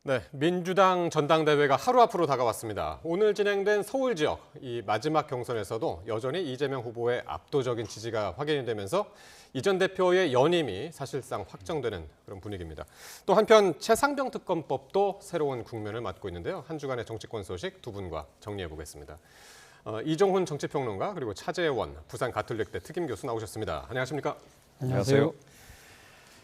네, 민주당 전당대회가 하루 앞으로 다가왔습니다. 오늘 진행된 서울 지역 이 마지막 경선에서도 여전히 이재명 후보의 압도적인 지지가 확인이 되면서 이 전 대표의 연임이 사실상 확정되는 그런 분위기입니다. 또 한편 최상병 특검법도 새로운 국면을 맞고 있는데요. 한 주간의 정치권 소식 두 분과 정리해 보겠습니다. 이종훈 정치평론가 그리고 차재원 부산 가톨릭대 특임 교수 나오셨습니다. 안녕하십니까? 안녕하세요.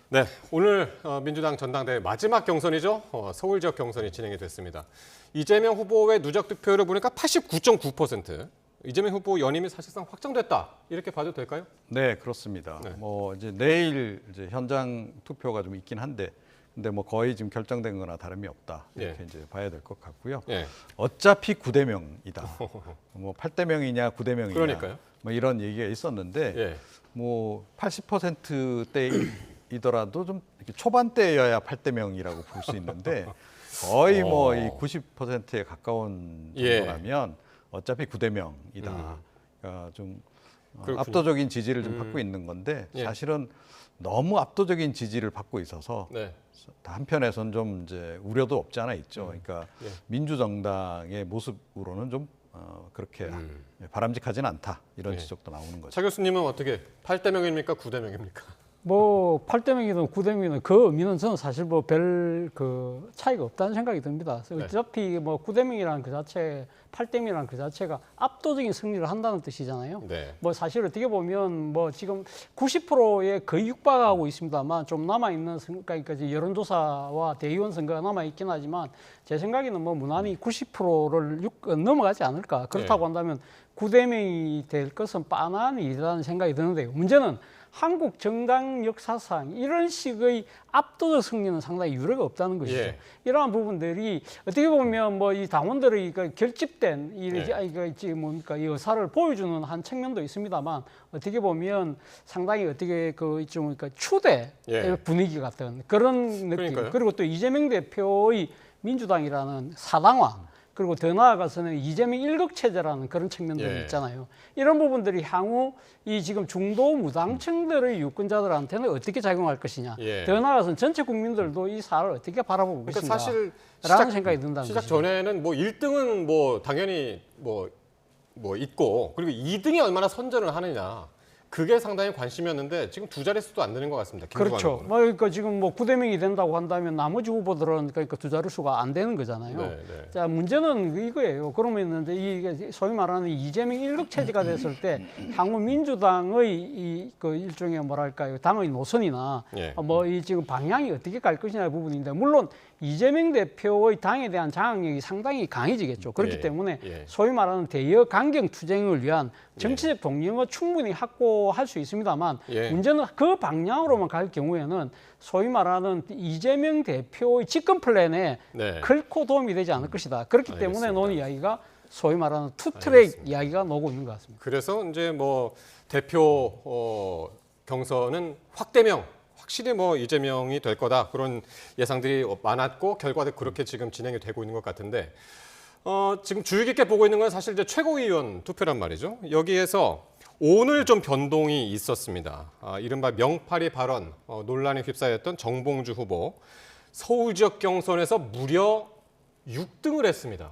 네, 오늘 민주당 전당대회 마지막 경선이죠. 서울 지역 경선이 진행이 됐습니다. 이재명 후보의 누적 득표율을 보니까 89.9%. 이재명 후보 연임이 사실상 확정됐다. 이렇게 봐도 될까요? 네, 그렇습니다. 네. 이제 내일 이제 현장 투표가 좀 있긴 한데, 근데 거의 지금 결정된 거나 다름이 없다. 이렇게 이제 봐야 될 것 같고요. 예. 어차피 9대 0이다. 8대 0이냐, 9대 0이냐. 그러니까요. 이런 얘기가 있었는데, 예. 80%대이더라도 좀 이렇게 초반대여야 8대 0이라고 볼 수 있는데, 거의 이 90%에 가까운 정도라면 어차피 9대 0이다. 그러니까 좀 압도적인 지지를 좀 받고 있는 건데, 예. 사실은 너무 압도적인 지지를 받고 있어서 네. 한편에선 좀 이제 우려도 없지 않아 있죠. 그러니까 예. 민주정당의 모습으로는 좀 그렇게 바람직하진 않다. 이런 예. 지적도 나오는 거죠. 차 교수님은 어떻게 8대 0입니까? 9대 0입니까? 8대 0이든 9대 0이든 그 의미는 저는 사실 별 차이가 없다는 생각이 듭니다. 네. 어차피 9대 0이라는 그 자체, 8대 0이라는 그 자체가 압도적인 승리를 한다는 뜻이잖아요. 네. 사실 어떻게 보면 지금 90%에 거의 육박하고 있습니다만 좀 남아있는 그러니까 이제 여론조사와 대의원 선거가 남아있긴 하지만 제 생각에는 무난히 90%를 넘어가지 않을까. 그렇다고 한다면 9대 0이 될 것은 빤한 일이라는 생각이 드는데요. 문제는 한국 정당 역사상 이런 식의 압도적 승리는 상당히 유례가 없다는 것이죠. 예. 이러한 부분들이 어떻게 보면 이 당원들의 결집된 이 의사를 보여주는 한 측면도 있습니다만 어떻게 보면 상당히 추대 예. 분위기 같은 그런 느낌. 그러니까요. 그리고 또 이재명 대표의 민주당이라는 사당화. 그리고 더 나아가서는 이재명 일극체제라는 그런 측면들이 예. 있잖아요. 이런 부분들이 향후 이 지금 중도 무당층들의 유권자들한테는 어떻게 작용할 것이냐. 예. 더 나아가서는 전체 국민들도 이 사안을 어떻게 바라보고 그러니까 계신가. 사실 라는 생각이 든다는 시작 것이죠. 전에는 1등은 당연히 있고 그리고 2등이 얼마나 선전을 하느냐. 그게 상당히 관심이었는데 지금 두 자릿수도 안 되는 것 같습니다. 그렇죠. 그러니까 지금 9대 0이 된다고 한다면 나머지 후보들은 그러니까 두 자릿수가 안 되는 거잖아요. 네, 네. 자, 문제는 이거예요. 그러면 이게 소위 말하는 이재명 일극체제가 됐을 때 향후 민주당의 일종의 당의 노선이나 예. 이 지금 방향이 어떻게 갈 것이냐의 부분인데 물론 이재명 대표의 당에 대한 장악력이 상당히 강해지겠죠. 그렇기 예. 때문에 예. 소위 말하는 대여 강경 투쟁을 위한 정치적 동력을 충분히 확보할 수 있습니다만 예. 문제는 그 방향으로만 갈 경우에는 소위 말하는 이재명 대표의 집권 플랜에 네. 결코 도움이 되지 않을 것이다. 그렇기 때문에 알겠습니다. 노는 이야기가 소위 말하는 투트랙 알겠습니다. 이야기가 나오고 있는 것 같습니다. 그래서 이제 대표 경선은 확대명 확실히 이재명이 될 거다 그런 예상들이 많았고 결과도 그렇게 지금 진행이 되고 있는 것 같은데 지금 주의 깊게 보고 있는 건 사실 이제 최고위원 투표란 말이죠. 여기에서 오늘 좀 변동이 있었습니다. 이른바 명파리 발언 논란에 휩싸였던 정봉주 후보 서울 지역 경선에서 무려 6등을 했습니다.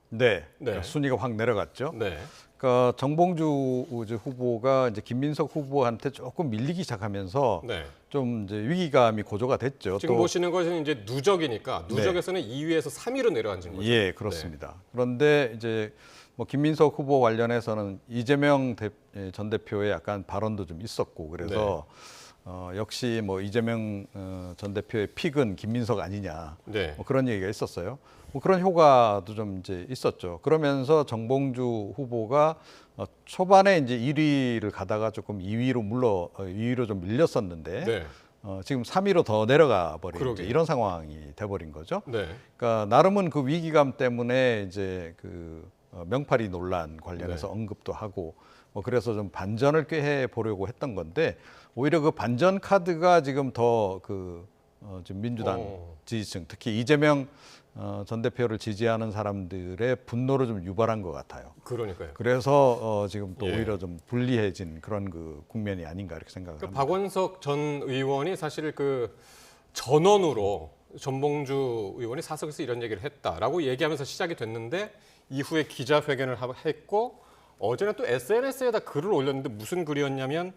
네. 네. 순위가 확 내려갔죠. 네. 그러니까 정봉주 후보가 이제 김민석 후보한테 조금 밀리기 시작하면서 네. 좀 이제 위기감이 고조가 됐죠. 지금 보시는 것은 이제 누적이니까 누적에서는 2위에서 3위로 내려앉은 거죠. 예, 그렇습니다. 그런데 이제 김민석 후보 관련해서는 이재명 전 대표의 약간 발언도 좀 있었고 그래서 역시 이재명 전 대표의 픽은 김민석 아니냐 네. 그런 얘기가 있었어요. 그런 효과도 좀 이제 있었죠. 그러면서 정봉주 후보가 초반에 이제 1위를 가다가 조금 2위로 좀 밀렸었는데 네. 지금 3위로 더 내려가 버린 그러게요. 이런 상황이 돼버린 거죠. 네. 그러니까 나름은 그 위기감 때문에 이제 명파리 논란 관련해서 네. 언급도 하고 그래서 좀 반전을 꾀해 보려고 했던 건데 오히려 그 반전 카드가 지금 더 지금 민주당 지지층 특히 이재명 전 대표를 지지하는 사람들의 분노를 좀 유발한 것 같아요. 그러니까요. 그래서 지금 또 예. 오히려 좀 불리해진 그런 국면이 아닌가 이렇게 생각을 합니다. 박원석 전 의원이 사실 전원으로 전봉주 의원이 사석에서 이런 얘기를 했다라고 얘기하면서 시작이 됐는데 이후에 기자회견을 했고 어제는 또 SNS에다 글을 올렸는데 무슨 글이었냐면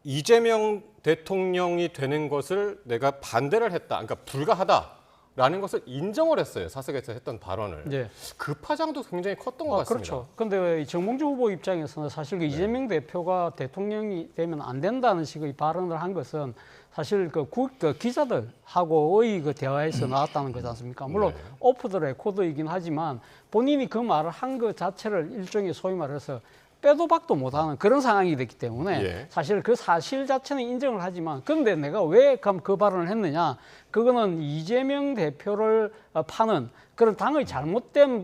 이재명 대통령이 되는 것을 내가 반대를 했다. 그러니까 불가하다라는 것을 인정을 했어요. 사석에서 했던 발언을. 네. 그 파장도 굉장히 컸던 것 같습니다. 그렇죠. 그런데 정봉주 후보 입장에서는 사실 그 이재명 대표가 대통령이 되면 안 된다는 식의 발언을 한 것은 사실 그 기자들하고의 그 대화에서 나왔다는 거지 않습니까? 물론 네. 오프 더 레코드이긴 하지만 본인이 그 말을 한 것 자체를 일종의 소위 말해서 빼도 박도 못하는 그런 상황이 됐기 때문에 예. 사실 그 사실 자체는 인정을 하지만 그런데 내가 왜 그 발언을 했느냐? 그거는 이재명 대표를 파는 그런 당의 잘못된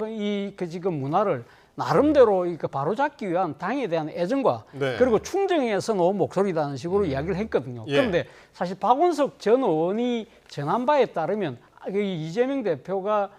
지금 문화를 나름대로 바로잡기 위한 당에 대한 애정과 네. 그리고 충정에서 놓은 목소리라는 식으로 이야기를 했거든요. 예. 그런데 사실 박원석 전 의원이 전한 바에 따르면 이재명 대표가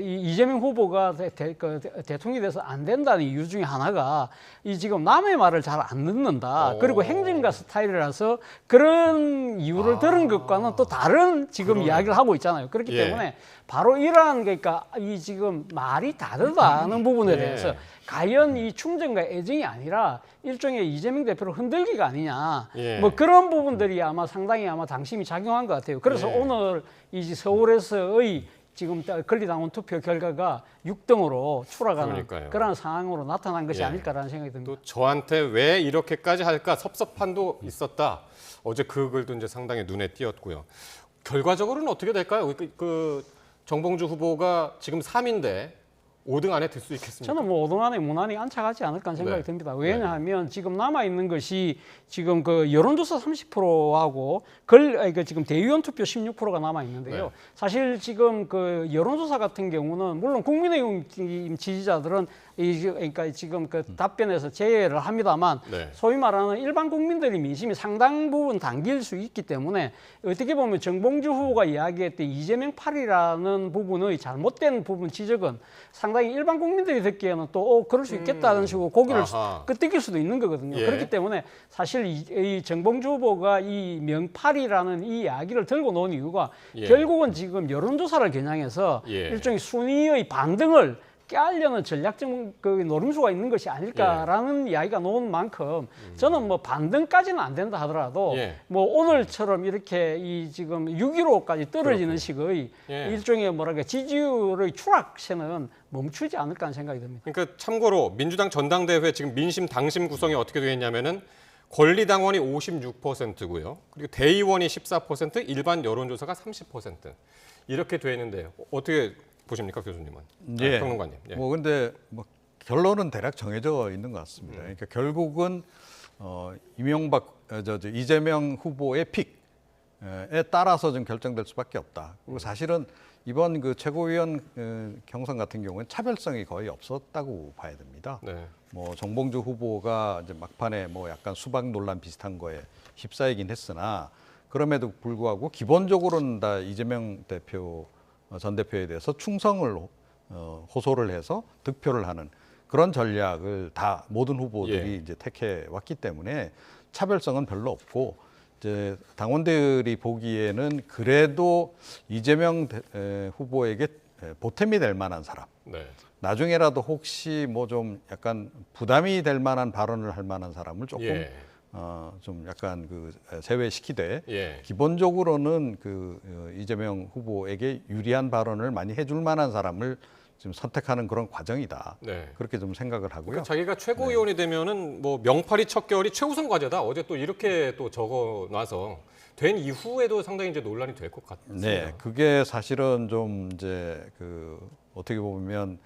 이재명 후보가 대통령이 돼서 안 된다는 이유 중에 하나가 지금 남의 말을 잘 안 듣는다. 그리고 행정가 스타일이라서 그런 이유를 들은 것과는 또 다른 지금 그러네. 이야기를 하고 있잖아요. 그렇기 예. 때문에 바로 이러한 그러니까 이 지금 말이 다르다는 부분에 예. 대해서 과연 이 충정과 애정이 아니라 일종의 이재명 대표를 흔들기가 아니냐. 예. 뭐 그런 부분들이 아마 상당히 당심이 작용한 것 같아요. 그래서 예. 오늘 서울에서의 지금 권리당원 투표 결과가 6등으로 추락하는 그러니까요. 그런 상황으로 나타난 것이 예. 아닐까라는 생각이 듭니다. 또 저한테 왜 이렇게까지 할까 섭섭함도 있었다. 어제 그 글도 이제 상당히 눈에 띄었고요. 결과적으로는 어떻게 될까요? 그 정봉주 후보가 지금 3인데 5등 안에 들 수 있겠습니까? 저는 뭐 5등 안에 무난히 안착하지 않을까 하는 생각이 네. 듭니다. 왜냐하면 지금 남아 있는 것이 지금 그 여론조사 30%하고 지금 대의원 투표 16%가 남아 있는데요. 네. 사실 지금 그 여론조사 같은 경우는 물론 국민의힘 지지자들은 그러니까 지금 그 답변에서 제외를 합니다만 네. 소위 말하는 일반 국민들의 민심이 상당 부분 당길 수 있기 때문에 어떻게 보면 정봉주 후보가 이야기했던 이재명 팔이라는 부분의 잘못된 부분 지적은 상당히 일반 국민들이 듣기에는 또 그럴 수 있겠다는 식으로 고개를 아하. 끄덕일 수도 있는 거거든요. 예. 그렇기 때문에 사실 이 정봉주 후보가 이 명팔이라는 이 이야기를 들고 놓은 이유가 예. 결국은 지금 여론조사를 겨냥해서 예. 일종의 순위의 반등을 깨하려는 전략적 그 노림수가 있는 것이 아닐까라는 이야기가 나온 만큼 저는 뭐 반등까지는 안 된다 하더라도 예. 뭐 오늘처럼 이렇게 이 지금 6.15까지 떨어지는 식의 예. 일종의 지지율의 추락세는 멈추지 않을까 하는 생각이 듭니다. 그러니까 참고로 민주당 전당대회 지금 민심 당심 구성이 어떻게 되어 있냐면은 권리당원이 56%고요. 그리고 대의원이 14%, 일반 여론조사가 30% 이렇게 되어 있는데 어떻게 보십니까, 교수님은? 예. 평론가님. 예. 뭐 근데 뭐 결론은 대략 정해져 있는 것 같습니다. 그러니까 결국은 이재명 후보의 픽에 따라서 좀 결정될 수밖에 없다. 그리고 사실은 이번 그 최고위원 경선 같은 경우는 차별성이 거의 없었다고 봐야 됩니다. 네. 뭐 정봉주 후보가 이제 막판에 뭐 약간 수박 논란 비슷한 거에 휩싸이긴 했으나 그럼에도 불구하고 기본적으로는 다 이재명 전 대표에 대해서 충성을 호소를 해서 득표를 하는 그런 전략을 다 모든 후보들이 예. 이제 택해 왔기 때문에 차별성은 별로 없고 이제 당원들이 보기에는 그래도 이재명 후보에게 보탬이 될 만한 사람. 네. 나중에라도 혹시 뭐 좀 약간 부담이 될 만한 발언을 할 만한 사람을 조금 예. 좀 약간 제외시키되 예. 기본적으로는 이재명 후보에게 유리한 발언을 많이 해줄 만한 사람을 지금 선택하는 그런 과정이다. 네. 그렇게 좀 생각을 하고요. 그러니까 자기가 최고위원이 되면은 뭐 명팔이 척결이 최우선 과제다. 어제 또 이렇게 또 적어놔서 된 이후에도 상당히 이제 논란이 될 것 같습니다. 네, 그게 사실은 좀 이제 어떻게 보면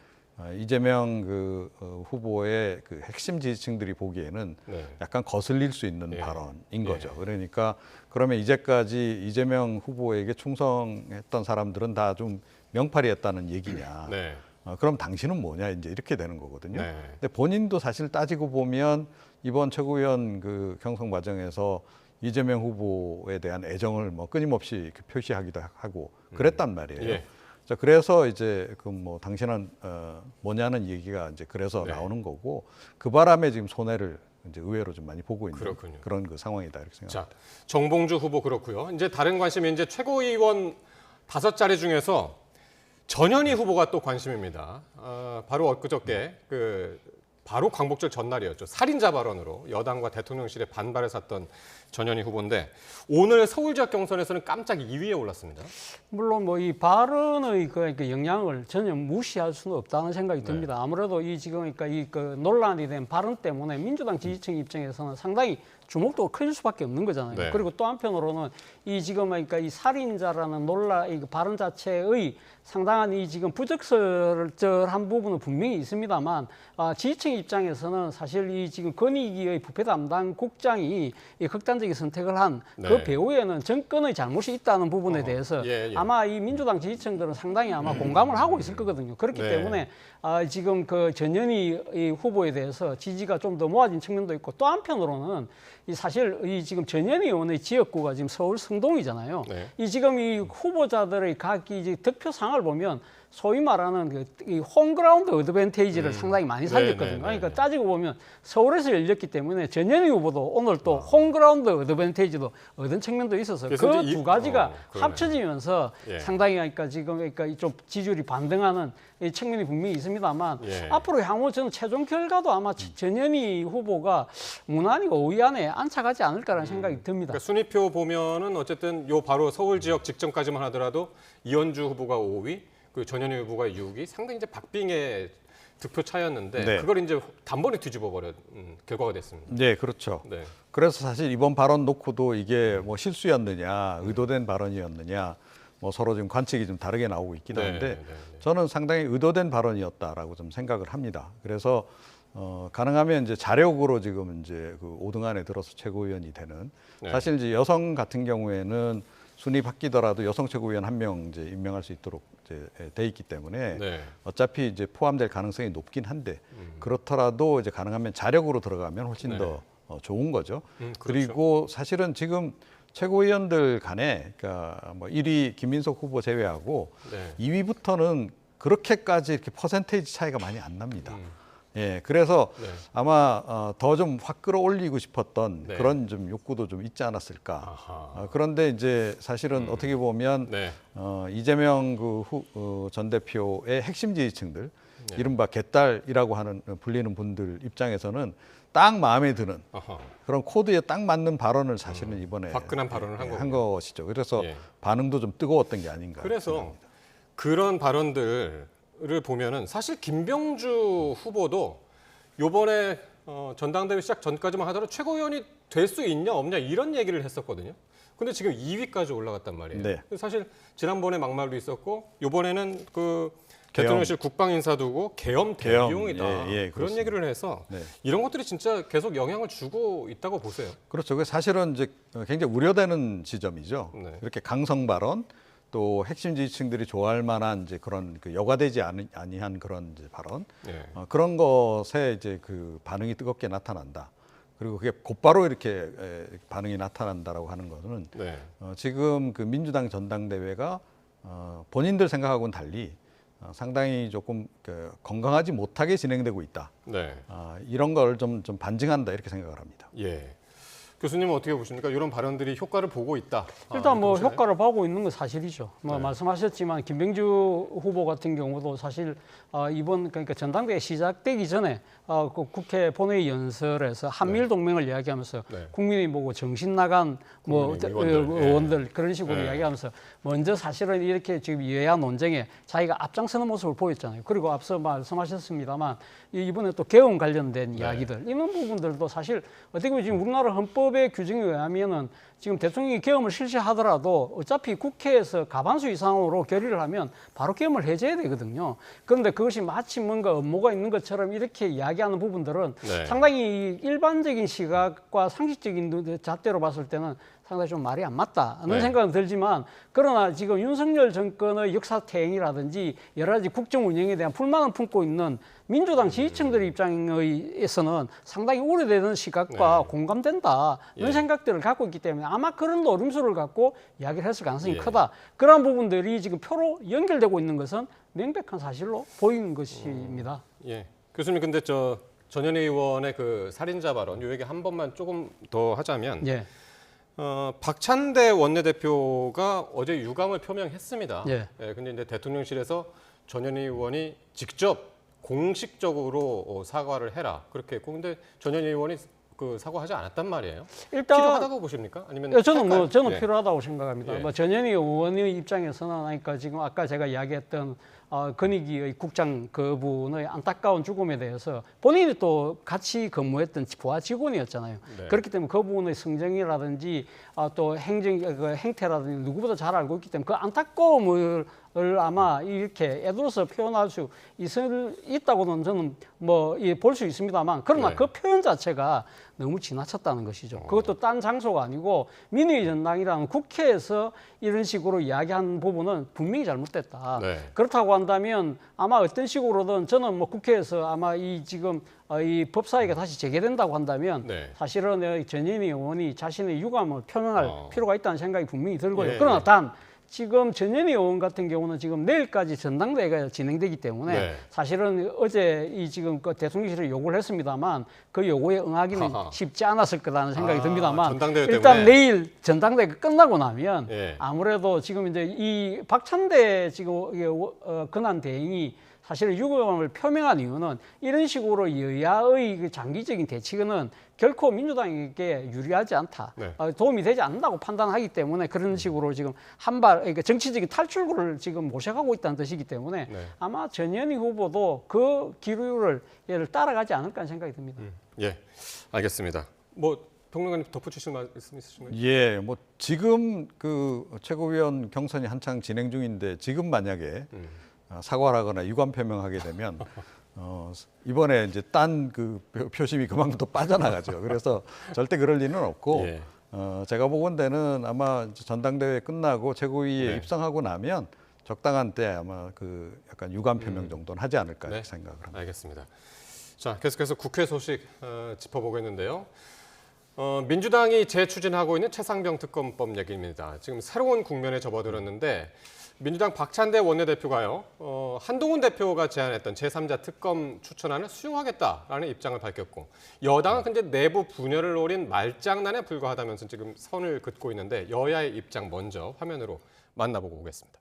이재명 후보의 핵심 지지층들이 보기에는 네. 약간 거슬릴 수 있는 예. 발언인 거죠. 그러니까 그러면 이제까지 이재명 후보에게 충성했던 사람들은 다 좀 명팔이했다는 얘기냐. 네. 그럼 당신은 뭐냐 이제 이렇게 되는 거거든요. 네. 근데 본인도 사실 따지고 보면 이번 최고위원 경선 과정에서 이재명 후보에 대한 애정을 뭐 끊임없이 이렇게 표시하기도 하고 그랬단 말이에요. 예. 자, 그래서 이제 당신은 뭐냐는 얘기가 이제 그래서 네. 나오는 거고 그 바람에 지금 손해를 이제 의외로 좀 많이 보고 있는 그렇군요. 그런 상황이다 이렇게 생각합니다. 자, 정봉주 후보 그렇고요. 이제 다른 관심이 이제 최고위원 5자리 중에서 전현희 후보가 또 관심입니다. 바로 엊그저께 바로 광복절 전날이었죠. 살인자 발언으로 여당과 대통령실에 반발을 샀던 전현희 후보인데 오늘 서울 지역 경선에서는 깜짝 2위에 올랐습니다. 물론 뭐 이 발언의 그 영향을 전혀 무시할 수는 없다는 생각이 듭니다. 아무래도 이 지금 그러니까 이 논란이 된 발언 때문에 민주당 지지층 입장에서는 상당히 주목도가 클 수밖에 없는 거잖아요. 네. 그리고 또 한편으로는 이 지금 그러니까 이 살인자라는 이 발언 자체의 상당한 이 지금 부적절한 부분은 분명히 있습니다만 지지층 입장에서는 사실 이 지금 권익위의 부패 담당 국장이 이 극단적인 선택을 한 그 네. 배후에는 정권의 잘못이 있다는 부분에 대해서 예. 아마 이 민주당 지지층들은 상당히 아마 공감을 하고 있을 거거든요. 그렇기 네. 때문에 지금 그 전현희 이 후보에 대해서 지지가 좀 더 모아진 측면도 있고 또 한편으로는 이 사실 이 지금 전현희 의원의 지역구가 지금 서울 성동이잖아요. 네. 이 지금 이 후보자들의 각 이제 득표상을 보면 소위 말하는 이 홈그라운드 어드밴테이지를 상당히 많이 살렸거든요. 그러니까 따지고 보면 서울에서 열렸기 때문에 전현희 후보도 오늘 또 홈그라운드 어드밴테이지도 얻은 측면도 있어서 그 그래서 이제 두 가지가 그러네. 합쳐지면서 예. 상당히 그러니까 좀 지지율이 반등하는 이 측면이 분명히 있습니다만 예. 앞으로 향후 저는 최종 결과도 아마 전현희 후보가 무난히 5위 안에 안착하지 않을까라는 생각이 듭니다. 그러니까 순위표 보면은 어쨌든 요 바로 서울 지역 직전까지만 하더라도 이현주 후보가 5위, 그 전현희 후보가 6위, 상당히 이제 박빙의 득표 차였는데 네. 그걸 이제 단번에 뒤집어 버린 결과가 됐습니다. 네, 그렇죠. 네. 그래서 사실 이번 발언 놓고도 이게 뭐 실수였느냐, 의도된 발언이었느냐, 뭐 서로 지금 관측이 좀 다르게 나오고 있긴 한데 저는 상당히 의도된 발언이었다라고 좀 생각을 합니다. 그래서 가능하면 이제 자력으로 지금 이제 그 5등 안에 들어서 최고위원이 되는 네. 사실 이제 여성 같은 경우에는 순위 바뀌더라도 여성 최고위원 한 명 이제 임명할 수 있도록 이제 돼 있기 때문에 네. 어차피 이제 포함될 가능성이 높긴 한데 그렇더라도 이제 가능하면 자력으로 들어가면 훨씬 네. 더 좋은 거죠. 그렇죠. 그리고 사실은 지금 최고위원들 간에 그러니까 뭐 1위 김민석 후보 제외하고 네. 2위부터는 그렇게까지 이렇게 퍼센테이지 차이가 많이 안 납니다. 예, 그래서 네. 아마 더 좀 확 끌어올리고 싶었던 네. 그런 좀 욕구도 좀 있지 않았을까. 아하. 그런데 이제 사실은 어떻게 보면 네. 이재명 전 대표의 핵심 지지층들, 이른바 개딸이라고 하는 불리는 분들 입장에서는 딱 마음에 드는 아하. 그런 코드에 딱 맞는 발언을 사실은 이번에 화끈한 발언을 한 한 거군요. 것이죠. 그래서 예. 반응도 좀 뜨거웠던 게 아닌가. 그래서 생각합니다. 그런 발언들을 보면은 사실 김병주 후보도 요번에 전당대회 시작 전까지만 하더라도 최고위원이 될 수 있냐 없냐 이런 얘기를 했었거든요. 근데 지금 2위까지 올라갔단 말이에요. 네. 사실 지난번에 막말도 있었고 요번에는 그 계엄. 대통령실 국방인사 두고 계엄 계엄, 대용이다. 예, 그런 그렇습니다. 얘기를 해서 네. 이런 것들이 진짜 계속 영향을 주고 있다고 보세요. 그렇죠. 그 사실은 이제 굉장히 우려되는 지점이죠. 네. 이렇게 강성 발언 또 핵심 지지층들이 좋아할 만한 이제 그런 그 여과되지 아니한 그런 이제 발언 네. 그런 것에 이제 그 반응이 뜨겁게 나타난다. 그리고 그게 곧바로 이렇게 반응이 나타난다라고 하는 것은 네. 지금 그 민주당 전당대회가 본인들 생각하고는 달리 상당히 조금 그 건강하지 못하게 진행되고 있다. 네. 이런 걸 좀 반증한다 이렇게 생각을 합니다. 예. 교수님은 어떻게 보십니까? 이런 발언들이 효과를 보고 있다. 일단 뭐 이렇게 보시나요? 효과를 보고 있는 건 사실이죠. 뭐 네. 말씀하셨지만 김병주 후보 같은 경우도 사실 이번 그러니까 전당대회 시작되기 전에 그 국회 본회의 연설에서 한미일 동맹을 이야기하면서 네. 국민이 뭐고 정신 나간 뭐 국민의 의원들. 의원들 그런 식으로 네. 이야기하면서 먼저 사실은 이렇게 지금 여야 논쟁에 자기가 앞장서는 모습을 보였잖아요. 그리고 앞서 말씀하셨습니다만 이번에 또 개헌 관련된 이야기들 이런 부분들도 사실 어떻게 보면 지금 우리나라 헌법의 규정에 의하면은 지금 대통령이 계엄을 실시하더라도 어차피 국회에서 과반수 이상으로 결의를 하면 바로 계엄을 해제해야 되거든요. 그런데 그것이 마치 뭔가 업무가 있는 것처럼 이렇게 이야기하는 부분들은 네. 상당히 일반적인 시각과 상식적인 잣대로 봤을 때는 상당히 좀 말이 안 맞다는 네. 생각은 들지만 그러나 지금 윤석열 정권의 역사 퇴행이라든지 여러 가지 국정 운영에 대한 불만을 품고 있는 민주당 지지층들의 입장에서는 상당히 우려되는 시각과 네. 공감된다 이런 예. 생각들을 갖고 있기 때문에 아마 그런 노림수를 갖고 이야기를 했을 가능성이 예. 크다. 그러한 부분들이 지금 표로 연결되고 있는 것은 명백한 사실로 보이는 것입니다. 예. 교수님 근데 전현희 의원의 그 살인자 발언 요 얘기 한 번만 조금 더 하자면 예. 박찬대 원내대표가 어제 유감을 표명했습니다. 예. 근데 이제 대통령실에서 전현희 의원이 직접 공식적으로 사과를 해라 그렇게 했고, 근데 전현희 의원이 그 사과하지 않았단 말이에요. 일단 필요하다고 보십니까? 아니면 저는 할까요? 저는 예. 필요하다고 생각합니다. 예. 뭐 전현희 의원의 입장에서는 그러니까 지금 아까 제가 이야기했던 건희기의 국장 그분의 안타까운 죽음에 대해서 본인이 또 같이 근무했던 부하 직원이었잖아요. 네. 그렇기 때문에 그분의 성정이라든지 또 그 행태라든지 누구보다 잘 알고 있기 때문에 그 안타까움을 아마 이렇게 애들어서 표현할 수 있다고는 저는 뭐 볼 수 있습니다만, 그러나 네. 그 표현 자체가 너무 지나쳤다는 것이죠. 그것도 딴 장소가 아니고 민의의 전당이라는 국회에서 이런 식으로 이야기한 부분은 분명히 잘못됐다. 네. 그렇다고 한다면 아마 어떤 식으로든 저는 뭐 국회에서 아마 이 지금 이 법사위가 다시 재개된다고 한다면 네. 사실은 전현희 의원이 자신의 유감을 표명할 필요가 있다는 생각이 분명히 들고요. 예, 그러나 예. 단 지금 전현희 의원 같은 경우는 지금 내일까지 전당대회가 진행되기 때문에 네. 사실은 어제 이 지금 그 대통령실에 요구를 했습니다만 그 요구에 응하기는 하하. 쉽지 않았을 거라는 생각이 듭니다만, 전당대회 일단 때문에. 내일 전당대회가 끝나고 나면 예. 아무래도 지금 이제 이 박찬대 지금 근한 대행이 사실 유감을 표명한 이유는 이런 식으로 여야의 그 장기적인 대치는 결코 민주당에게 유리하지 않다, 네. 도움이 되지 않는다고 판단하기 때문에 그런 식으로 지금 그러니까 정치적인 탈출구를 지금 모색하고 있다는 뜻이기 때문에 네. 아마 전현희 후보도 그 기류를 얘를 따라가지 않을까 하는 생각이 듭니다. 예, 알겠습니다. 뭐 평론가님 덧붙이실 말씀 있으신가요? 예, 뭐 지금 그 최고위원 경선이 한창 진행 중인데 지금 만약에 사과를 하거나 유감 표명하게 되면 이번에 이제 딴 그 표심이 그만큼 또 빠져나가죠. 그래서 절대 그럴 리는 없고 예. 제가 보건대는 아마 이제 전당대회 끝나고 최고위에 네. 입성하고 나면 적당한 때 아마 그 약간 유감 표명 정도는 하지 않을까 네. 이렇게 생각을 합니다. 알겠습니다. 자, 계속해서 국회 소식 짚어보겠는데요. 민주당이 재추진하고 있는 최상병 특검법 얘기입니다. 지금 새로운 국면에 접어들었는데 민주당 박찬대 원내대표가요, 한동훈 대표가 제안했던 제3자 특검 추천안을 수용하겠다라는 입장을 밝혔고, 여당은 근데 내부 분열을 노린 말장난에 불과하다면서 지금 선을 긋고 있는데 여야의 입장 먼저 화면으로 만나보고 오겠습니다.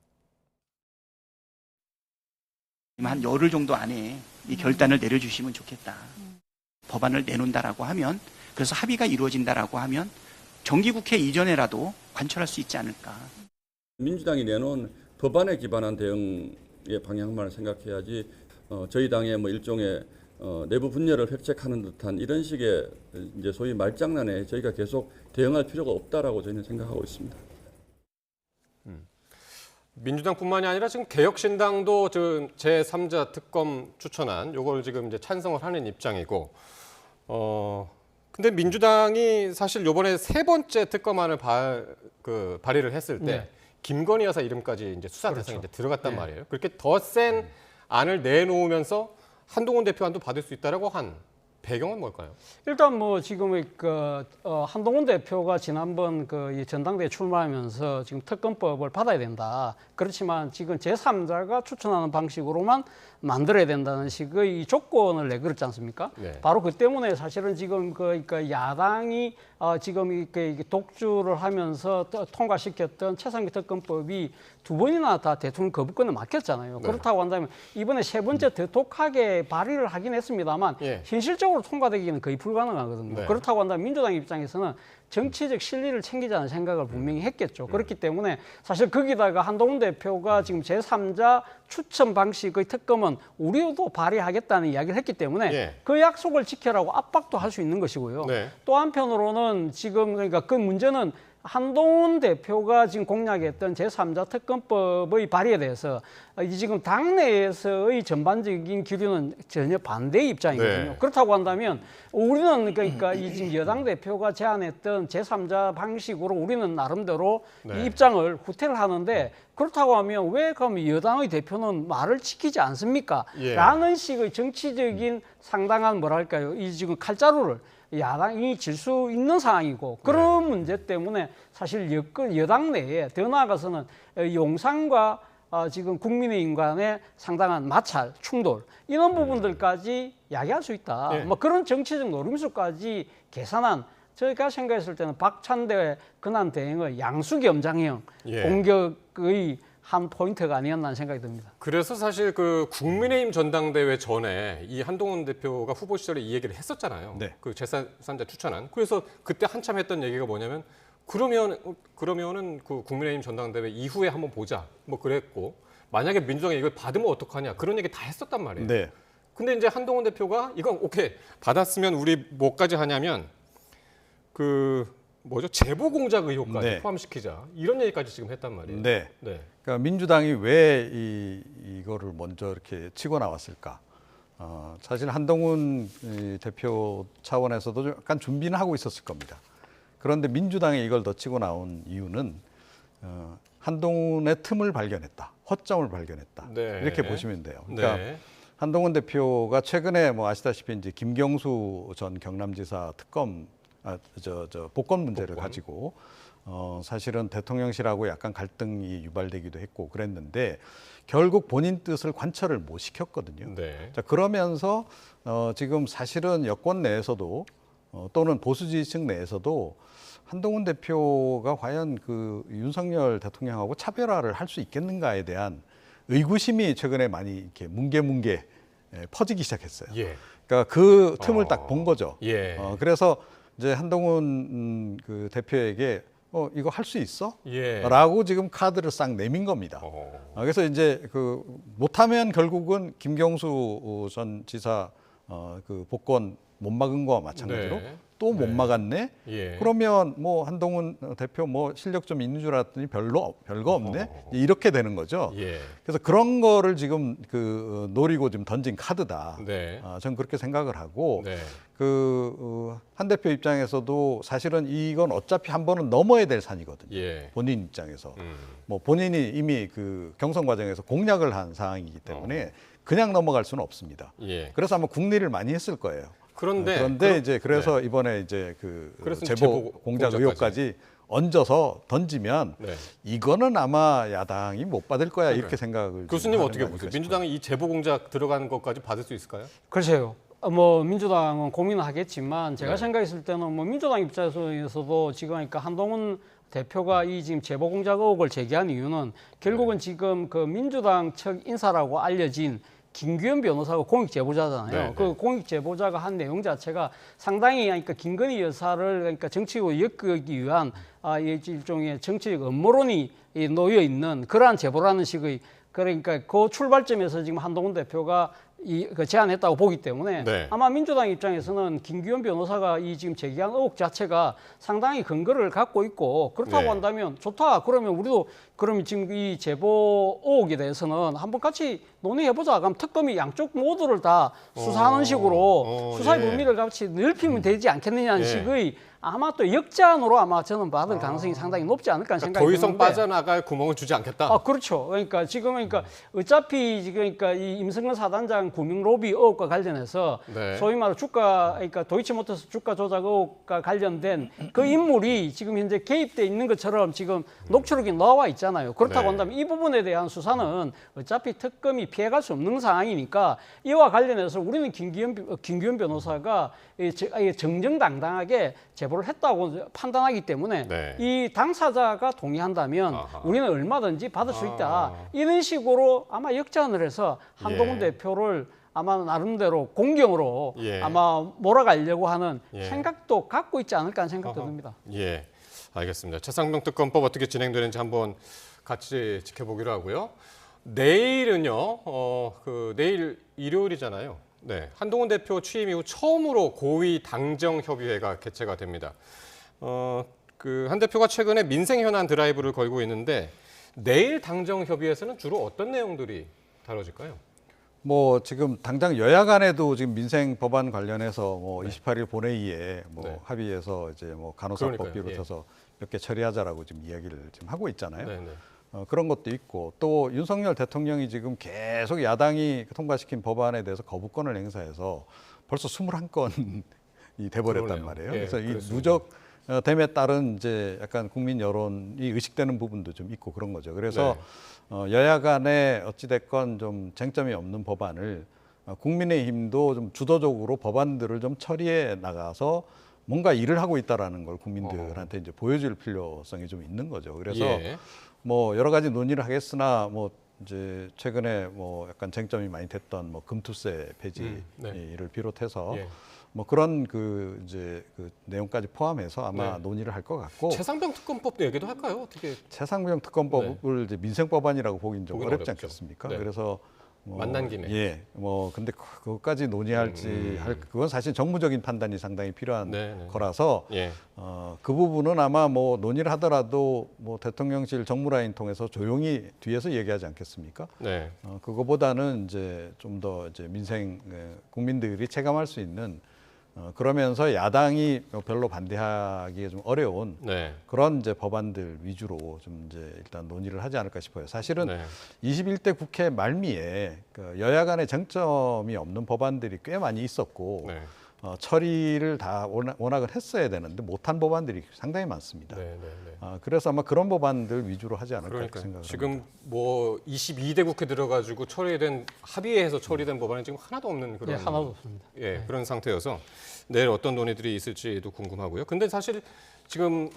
한 열흘 정도 안에 이 결단을 내려주시면 좋겠다. 법안을 내놓는다라고 하면, 그래서 합의가 이루어진다라고 하면 정기국회 이전에라도 관철할 수 있지 않을까. 민주당이 내놓은 법안에 기반한 대응의 방향만 생각해야지 저희 당의 뭐 일종의 내부 분열을 획책하는 듯한 이런 식의 이제 소위 말장난에 저희가 계속 대응할 필요가 없다라고 저희는 생각하고 있습니다. 민주당뿐만이 아니라 지금 개혁신당도 지금 제3자 특검 추천안 요걸 지금 이제 찬성을 하는 입장이고, 근데 민주당이 사실 요번에 세 번째 특검안을 발의를 했을 때 네. 김건희 여사 이름까지 이제 수사 대상에 그렇죠. 이제 들어갔단 네. 말이에요. 그렇게 더 센 안을 내놓으면서 한동훈 대표안도 받을 수 있다라고 한 배경은 뭘까요? 일단 뭐 지금 한동훈 대표가 지난번 이 전당대회 출마하면서 지금 특검법을 받아야 된다. 그렇지만 지금 제3자가 추천하는 방식으로만 만들어야 된다는 식의 이 조건을 내걸었지 않습니까? 네. 바로 그 때문에 사실은 지금 야당이 지금 이렇게 독주를 하면서 통과시켰던 최상위 특검법이 두 번이나 다 대통령 거부권에 맡겼잖아요. 네. 그렇다고 한다면 이번에 세 번째 더 독하게 발의를 하긴 했습니다만 예. 현실적으로 통과되기는 거의 불가능하거든요. 네. 그렇다고 한다면 민주당 입장에서는 정치적 실리를 챙기자는 생각을 분명히 했겠죠. 그렇기 때문에 사실 거기다가 한동훈 대표가 지금 제3자 추천 방식의 특검은 우리도 발의하겠다는 이야기를 했기 때문에 예. 그 약속을 지켜라고 압박도 할 수 있는 것이고요. 네. 또 한편으로는 지금 그러니까 그 문제는 한동훈 대표가 지금 공약했던 제3자 특검법의 발의에 대해서 지금 당내에서의 전반적인 기류는 전혀 반대의 입장이거든요. 네. 그렇다고 한다면 우리는 그러니까 이 지금 여당 대표가 제안했던 제3자 방식으로 우리는 나름대로 네. 이 입장을 후퇴를 하는데, 그렇다고 하면 왜 그럼 여당의 대표는 말을 지키지 않습니까? 예. 라는 식의 정치적인 상당한 뭐랄까요, 이 지금 칼자루를 야당이 질 수 있는 상황이고, 그런 문제 때문에 사실 여당 내에 더 나아가서는 용산과 지금 국민의힘 간의 상당한 마찰, 충돌 이런 부분들까지 야기할 수 있다. 네. 뭐 그런 정치적 노림수까지 계산한 저희가 생각했을 때는 박찬대 근한 대행의 양수겸장형 예. 공격의 한 포인트가 아니었나 생각이 듭니다. 그래서 사실 그 국민의힘 전당대회 전에 이 한동훈 대표가 후보 시절에 이 얘기를 했었잖아요. 네. 그 제3자 추천안. 그래서 그때 한참 했던 얘기가 뭐냐면 그러면은 그 국민의힘 전당대회 이후에 한번 보자. 뭐 그랬고 만약에 민주당이 이걸 받으면 어떡하냐 그런 얘기 다 했었단 말이에요. 네. 근데 이제 한동훈 대표가 이건 오케이 받았으면 우리 뭐까지 하냐면 그 뭐죠 제보 공작 의혹까지 네. 포함시키자 이런 얘기까지 지금 했단 말이에요. 네. 네. 그러니까 민주당이 왜 이거를 먼저 이렇게 치고 나왔을까? 사실 한동훈 이 대표 차원에서도 좀 약간 준비는 하고 있었을 겁니다. 그런데 민주당이 이걸 더 치고 나온 이유는 한동훈의 틈을 발견했다, 허점을 발견했다 네. 이렇게 보시면 돼요. 그러니까 네. 한동훈 대표가 최근에 뭐 아시다시피 이제 김경수 전 경남지사 특검 복권 문제를 가지고 사실은 대통령실하고 약간 갈등이 유발되기도 했고 그랬는데 결국 본인 뜻을 관철을 못 시켰거든요. 네. 자, 그러면서 지금 사실은 여권 내에서도 또는 보수 지지층 내에서도 한동훈 대표가 과연 그 윤석열 대통령하고 차별화를 할 수 있겠는가에 대한 의구심이 최근에 많이 이렇게 뭉게뭉게 퍼지기 시작했어요. 예. 그러니까 그 틈을 딱 본 거죠. 예. 그래서 이제 한동훈 그 대표에게 이거 할 수 있어? 예. 라고 지금 카드를 싹 내민 겁니다. 그래서 이제 그 못하면 결국은 김경수 전 지사 그 복권 못 막은 거와 마찬가지로 네. 또 못 막았네. 예. 그러면 뭐 한동훈 대표 뭐 실력 좀 있는 줄 알았더니 별거 없네. 이렇게 되는 거죠. 예. 그래서 그런 거를 지금 그 노리고 지금 던진 카드다. 네. 저는 그렇게 생각을 하고 네. 한 대표 입장에서도 사실은 이건 어차피 한 번은 넘어야 될 산이거든요. 예. 본인 입장에서 뭐 본인이 이미 그 경선 과정에서 공약을 한 사항이기 때문에 그냥 넘어갈 수는 없습니다. 예. 그래서 아마 국리를 많이 했을 거예요. 그런데 이제 그래서 이번에 이제 그 그래서 제보 제보 공작 공작까지. 의혹까지 얹어서 던지면 네. 이거는 아마 야당이 못 받을 거야 이렇게 생각을 교수님 좀 어떻게 하는 보세요? 거 아닐까 민주당이 이 제보 공작 들어가는 것까지 받을 수 있을까요? 글쎄요. 뭐 민주당은 고민을 하겠지만 제가 네. 생각했을 때는 뭐 민주당 입장에서도 지금 그러니까 한동훈 대표가 이 지금 제보 공작 의혹을 제기한 이유는 결국은 지금 그 민주당 측 인사라고 알려진 김규현 변호사가 공익 제보자잖아요. 네, 그 공익 제보자가 한 내용 자체가 상당히 그러니까 김건희 여사를 그러니까 정치로 엮기 위한 일종의 정치적 음모론이 놓여 있는 그러한 제보라는 식의 그러니까 그 출발점에서 지금 한동훈 대표가 그 제안했다고 보기 때문에 네. 아마 민주당 입장에서는 김규현 변호사가 이 지금 제기한 의혹 자체가 상당히 근거를 갖고 있고 그렇다고 네. 한다면 좋다. 그러면 우리도 그러면 지금 이 제보 의혹에 대해서는 한번 같이 논의해보자. 그럼 특검이 양쪽 모두를 다 수사하는 식으로 수사의 예. 범위를 같이 넓히면 되지 않겠느냐는 예. 식의 아마 또 역자안으로 아마 저는 받을 가능성이 상당히 높지 않을까 그러니까 생각이 더 이상 드는데 빠져나갈 구멍을 주지 않겠다. 그렇죠. 그러니까 지금 어차피 지금 그러니까 이 임성근 사단장 구명 로비 의혹과 관련해서 네. 소위 말해 그러니까 도이치모터스 주가 조작 의혹과 관련된 그 인물이 지금 현재 개입돼 있는 것처럼 지금 녹취록이 나와 있잖아요. 그렇다고 네. 한다면 이 부분에 대한 수사는 어차피 특검이 피해갈 수 없는 상황이니까 이와 관련해서 우리는 김규현 변호사가 정정당당하게 제보를 했다고 판단하기 때문에 네. 이 당사자가 동의한다면 아하. 우리는 얼마든지 받을 수 있다. 이런 식으로 아마 역전을 해서 한동훈 예. 대표를 아마 나름대로 공경으로 예. 아마 몰아가려고 하는 예. 생각도 갖고 있지 않을까 하는 생각도 듭니다. 예, 알겠습니다. 최상병 특검법 어떻게 진행되는지 한번 같이 지켜보기로 하고요. 내일은요, 내일 일요일이잖아요. 네, 한동훈 대표 취임 이후 처음으로 고위 당정 협의회가 개최가 됩니다. 한 대표가 최근에 민생 현안 드라이브를 걸고 있는데 내일 당정 협의회에서는 주로 어떤 내용들이 다뤄질까요? 뭐 지금 당장 여야 간에도 지금 민생 법안 관련해서 뭐 네. 28일 본회의에 뭐 네. 합의해서 이제 뭐 간호사법 그러니까요. 비롯해서 몇 개 처리하자라고 지금 이야기를 지금 하고 있잖아요. 네, 네. 그런 것도 있고 또 윤석열 대통령이 지금 계속 야당이 통과시킨 법안에 대해서 거부권을 행사해서 벌써 21건이 돼버렸단 그러네요. 말이에요. 예, 그래서 이 그렇습니다. 누적됨에 따른 이제 약간 국민 여론이 의식되는 부분도 좀 있고 그런 거죠. 그래서 여야 간에 어찌됐건 좀 쟁점이 없는 법안을 국민의힘도 좀 주도적으로 법안들을 좀 처리해 나가서 뭔가 일을 하고 있다라는 걸 국민들한테 이제 보여줄 필요성이 좀 있는 거죠. 그래서 예. 뭐 여러 가지 논의를 하겠으나 뭐 이제 최근에 뭐 약간 쟁점이 많이 됐던 뭐 금투세 폐지를 네. 비롯해서 예. 뭐 그런 그 이제 그 내용까지 포함해서 아마 네. 논의를 할 것 같고 최상병 특검법도 얘기도 할까요? 어떻게 최상병 특검법을 이제 민생법안이라고 보기는 좀 보기는 어렵지 어렵죠. 않겠습니까? 네. 그래서 뭐 만난 김에. 예, 뭐 근데 그것까지 논의할지 그건 사실 정무적인 판단이 상당히 필요한 네, 네. 거라서 예. 그 부분은 아마 뭐 논의를 하더라도 뭐 대통령실 정무라인 통해서 조용히 뒤에서 얘기하지 않겠습니까? 네. 그거보다는 이제 좀 더 이제 민생 국민들이 체감할 수 있는 그러면서 야당이 별로 반대하기가 좀 어려운 네. 그런 이제 법안들 위주로 좀 이제 일단 논의를 하지 않을까 싶어요. 사실은 네. 21대 국회 말미에 그 여야 간의 쟁점이 없는 법안들이 꽤 많이 있었고 네. 처리를 다 워낙은 했어야 되는데 못한 법안들이 상당히 많습니다. 네. 네. 그래서 아마 그런 법안들 위주로 하지 않을까 이렇게 그러니까 생각을 지금 합니다. 뭐 22대 국회 들어가지고 처리된 합의해서 처리된 법안은 지금 하나도 없는 그런 예, 하나도 없습니다. 예, 그런 상태여서 내일 어떤 논의들이 있을지도 궁금하고요. 근데 사실 지금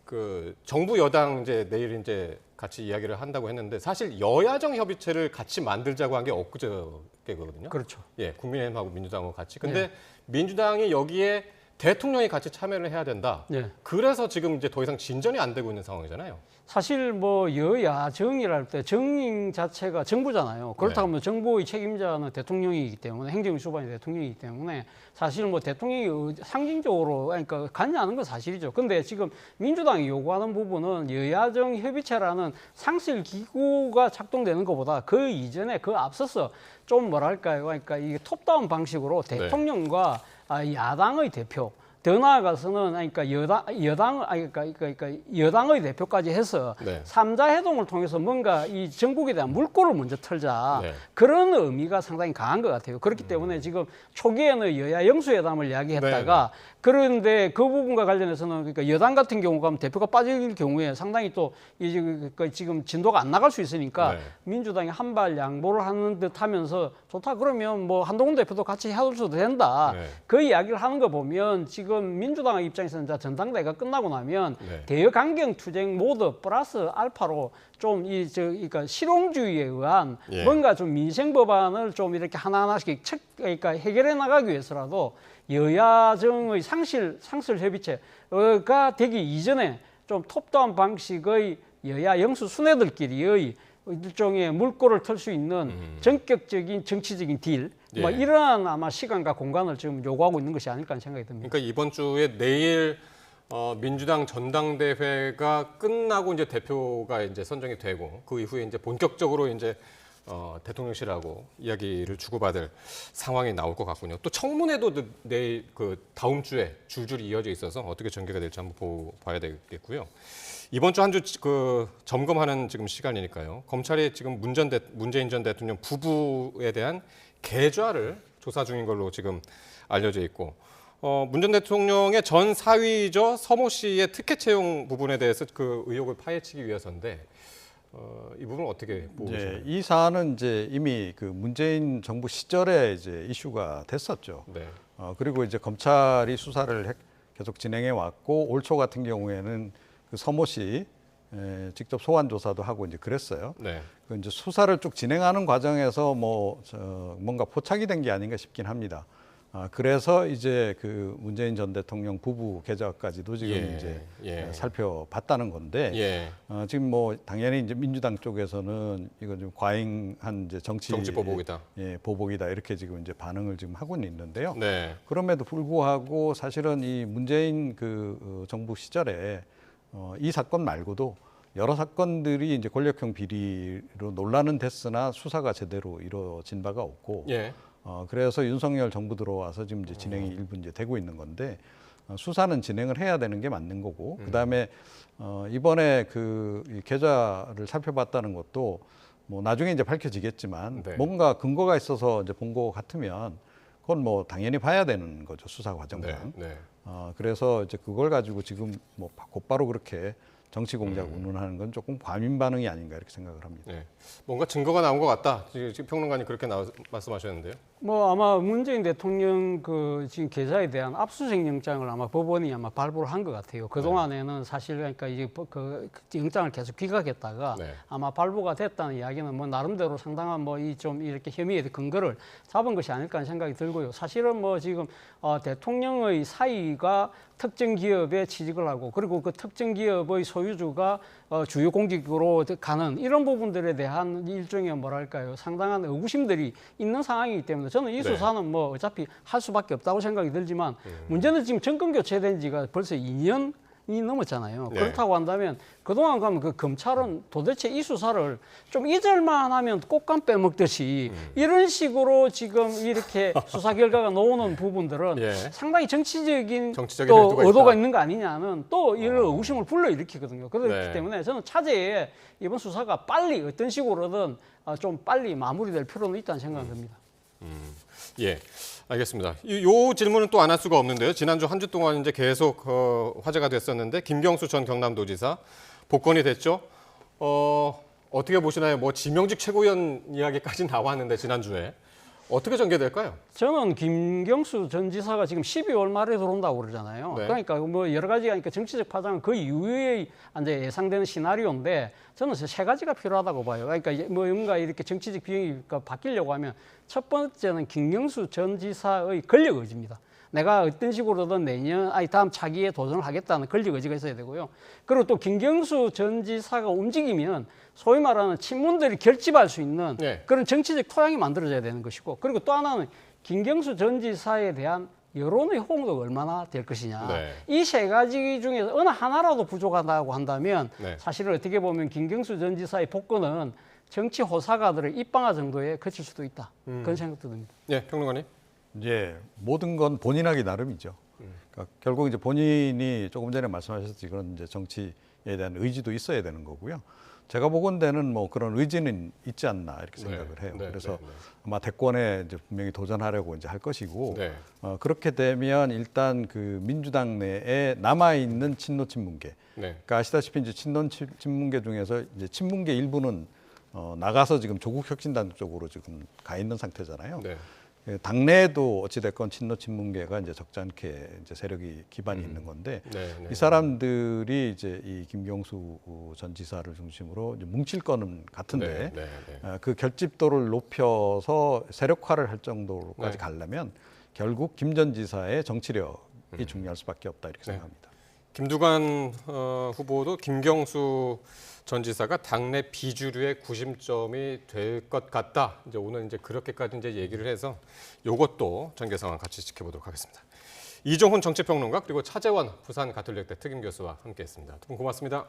그 정부 여당 이제 내일 이제 같이 이야기를 한다고 했는데 사실 여야정 협의체를 같이 만들자고 한 게 엊그저께거든요. 그렇죠. 예, 국민의힘하고 민주당하고 같이. 근데 민주당이 여기에 대통령이 같이 참여를 해야 된다. 예. 그래서 지금 이제 더 이상 진전이 안 되고 있는 상황이잖아요. 사실 뭐 여야정이랄 때 정 자체가 정부잖아요. 그렇다고 하면 정부의 책임자는 대통령이기 때문에 행정위 수반이 대통령이기 때문에 사실 뭐 대통령이 상징적으로 그러니까 관여하는 건 사실이죠. 근데 지금 민주당이 요구하는 부분은 여야정 협의체라는 상실 기구가 작동되는 것보다 그 이전에 그 앞서서 좀 뭐랄까요? 그러니까 이게 톱다운 방식으로 대통령과 야당의 대표 더 나아가서는 그러니까 여당의 대표까지 해서 네. 삼자 회동을 통해서 뭔가 이 전국에 대한 물꼬를 먼저 털자 네. 그런 의미가 상당히 강한 것 같아요. 그렇기 때문에 지금 초기에는 여야 영수회담을 이야기했다가 그런데 그 부분과 관련해서는 그러니까 여당 같은 경우가 대표가 빠질 경우에 상당히 또 지금 진도가 안 나갈 수 있으니까 네. 민주당이 한 발 양보를 하는 듯 하면서 좋다 그러면 뭐 한동훈 대표도 같이 해줘도 된다. 네. 그 이야기를 하는 거 보면 지금 민주당 입장에서는 전당대회가 끝나고 나면 네. 대여강경 투쟁 모드 플러스 알파로 좀 그러니까 실용주의에 의한 예. 뭔가 좀 민생 법안을 좀 이렇게 하나하나씩 그러니까 해결해 나가기 위해서라도 여야정의 상실 협의체가 되기 이전에 좀 톱다운 방식의 여야 영수 순회들끼리의 일종의 물꼬를 털 수 있는 전격적인 정치적인 딜, 뭐 예. 이러한 아마 시간과 공간을 지금 요구하고 있는 것이 아닐까 하는 생각이 듭니다. 그러니까 이번 주에 내일 민주당 전당대회가 끝나고 이제 대표가 이제 선정이 되고 그 이후에 이제 본격적으로 이제 대통령실하고 이야기를 주고받을 상황이 나올 것 같군요. 또 청문회도 내일 그 다음 주에 줄줄이 이어져 있어서 어떻게 전개가 될지 한번 봐야 되겠고요. 이번 주 한 주 그 점검하는 지금 시간이니까요. 검찰이 지금 문재인 전 대통령 부부에 대한 계좌를 조사 중인 걸로 지금 알려져 있고 문 전 대통령의 전 사위죠 서모 씨의 특혜 채용 부분에 대해서 그 의혹을 파헤치기 위해서인데 이 부분은 어떻게 보시나요? 이 사안은 이제 이미 그 문재인 정부 시절에 이제 이슈가 됐었죠. 네. 그리고 이제 검찰이 수사를 계속 진행해 왔고 올 초 같은 경우에는 그 서모 씨 직접 소환 조사도 하고 이제 그랬어요. 네. 그 이제 수사를 쭉 진행하는 과정에서 뭔가 포착이 된 게 아닌가 싶긴 합니다. 그래서 이제 그 문재인 전 대통령 부부 계좌까지도 지금 이제 살펴봤다는 건데 지금 뭐 당연히 이제 민주당 쪽에서는 이건 좀 과잉한 이제 정치 보복이다. 보복이다 이렇게 지금 이제 반응을 지금 하고는 있는데요. 네. 그럼에도 불구하고 사실은 이 문재인 그 정부 시절에 이 사건 말고도 여러 사건들이 이제 권력형 비리로 논란은 됐으나 수사가 제대로 이루어진 바가 없고 그래서 윤석열 정부 들어와서 지금 이제 진행이 일부 이제 되고 있는 건데 수사는 진행을 해야 되는 게 맞는 거고 그다음에 이번에 그 계좌를 살펴봤다는 것도 뭐 나중에 이제 밝혀지겠지만 뭔가 근거가 있어서 이제 본 거 같으면 그건 뭐 당연히 봐야 되는 거죠 수사 과정상. 그래서 이제 그걸 가지고 지금 뭐 곧바로 그렇게 정치 공작 운운하는 건 조금 과민 반응이 아닌가 이렇게 생각을 합니다. 네. 뭔가 증거가 나온 것 같다. 지금 평론가님 그렇게 말씀하셨는데요. 뭐 아마 문재인 대통령 그 지금 계좌에 대한 압수수색 영장을 아마 법원이 아마 발부를 한 것 같아요. 그 동안에는 사실 그러니까 이제 그 영장을 계속 귀각했다가 네. 아마 아마 발부가 됐다는 이야기는 뭐 나름대로 상당한 뭐 이 좀 이렇게 혐의의 근거를 잡은 것이 아닐까 하는 생각이 들고요. 사실은 뭐 지금 대통령의 사위가 특정 기업에 취직을 하고 그리고 그 특정 기업의 소유주가 주요 공직으로 가는 이런 부분들에 대한 일종의 뭐랄까요 상당한 의구심들이 있는 상황이기 때문에 저는 이 네. 수사는 뭐 어차피 할 수밖에 없다고 생각이 들지만 문제는 지금 정권 교체된 지가 벌써 2년이 넘었잖아요. 네. 그렇다고 한다면 그동안 가면 그 검찰은 도대체 이 수사를 좀 잊을만 하면 꽃감 빼먹듯이 이런 식으로 지금 이렇게 수사 결과가 나오는 부분들은 예. 상당히 정치적인 정치적인 또 의도가 의도가 있다. 있는 거 아니냐는 또 이런 의구심을 불러일으키거든요. 그렇기 네. 때문에 저는 차제에 이번 수사가 빨리 어떤 식으로든 좀 빨리 마무리될 필요는 있다는 생각이 듭니다. 예, 알겠습니다. 요 질문은 또 안 할 수가 없는데요. 지난주 한 주 동안 이제 계속 화제가 됐었는데 김경수 전 경남도지사 복권이 됐죠. 어떻게 보시나요? 뭐 지명직 최고위원 이야기까지 나왔는데 지난주에 어떻게 전개될까요? 저는 김경수 전 지사가 지금 12월 말에 들어온다고 그러잖아요. 네. 그러니까 뭐 여러 가지가 그러니까 정치적 파장은 그 이후에 이제 예상되는 시나리오인데 저는 세 가지가 필요하다고 봐요. 그러니까 뭐 뭔가 이렇게 정치적 비용이 바뀌려고 하면 첫 번째는 김경수 전 지사의 권력 의지입니다. 내가 어떤 식으로든 내년, 다음 차기에 도전을 하겠다는 권력 의지가 있어야 되고요. 그리고 또 김경수 전 지사가 움직이면 소위 말하는 친문들이 결집할 수 있는 네. 그런 정치적 토양이 만들어져야 되는 것이고, 그리고 또 하나는 김경수 전 지사에 대한 여론의 호응도가 얼마나 될 것이냐. 네. 이 세 가지 중에서 어느 하나라도 부족하다고 한다면 네. 사실은 어떻게 보면 김경수 전 지사의 복권은 정치 호사가들의 입방아 정도에 그칠 수도 있다. 그런 생각도 듭니다. 예, 평론가님. 이제 모든 건 본인하기 나름이죠. 그러니까 결국 이제 본인이 조금 전에 말씀하셨듯이 그런 이제 정치에 대한 의지도 있어야 되는 거고요. 제가 보건대는 뭐 그런 의지는 있지 않나 이렇게 생각을 해요. 네, 그래서 네, 네. 아마 대권에 이제 분명히 도전하려고 이제 할 것이고 네. 그렇게 되면 일단 그 민주당 내에 남아 있는 친노 친문계. 네. 그러니까 아시다시피 이제 친노 친문계 중에서 이제 친문계 일부는 나가서 지금 조국 혁신당 쪽으로 지금 가 있는 상태잖아요. 네. 당내에도 어찌됐건 친노 친문계가 이제 적잖게 이제 세력이 기반이 있는 건데 네, 네. 이 사람들이 이제 이 김경수 전 지사를 중심으로 이제 뭉칠 거는 같은데 네, 네, 네. 그 결집도를 높여서 세력화를 할 정도로까지 네. 가려면 결국 김 전 지사의 정치력이 중요할 수밖에 없다 이렇게 네. 생각합니다. 김두관 후보도 김경수 전 지사가 당내 비주류의 구심점이 될 것 같다. 이제 오늘 이제 그렇게까지 이제 얘기를 해서 이것도 전개 상황 같이 지켜보도록 하겠습니다. 이종훈 정치평론가 그리고 차재원 부산 가톨릭대 특임 교수와 함께했습니다. 두 분 고맙습니다.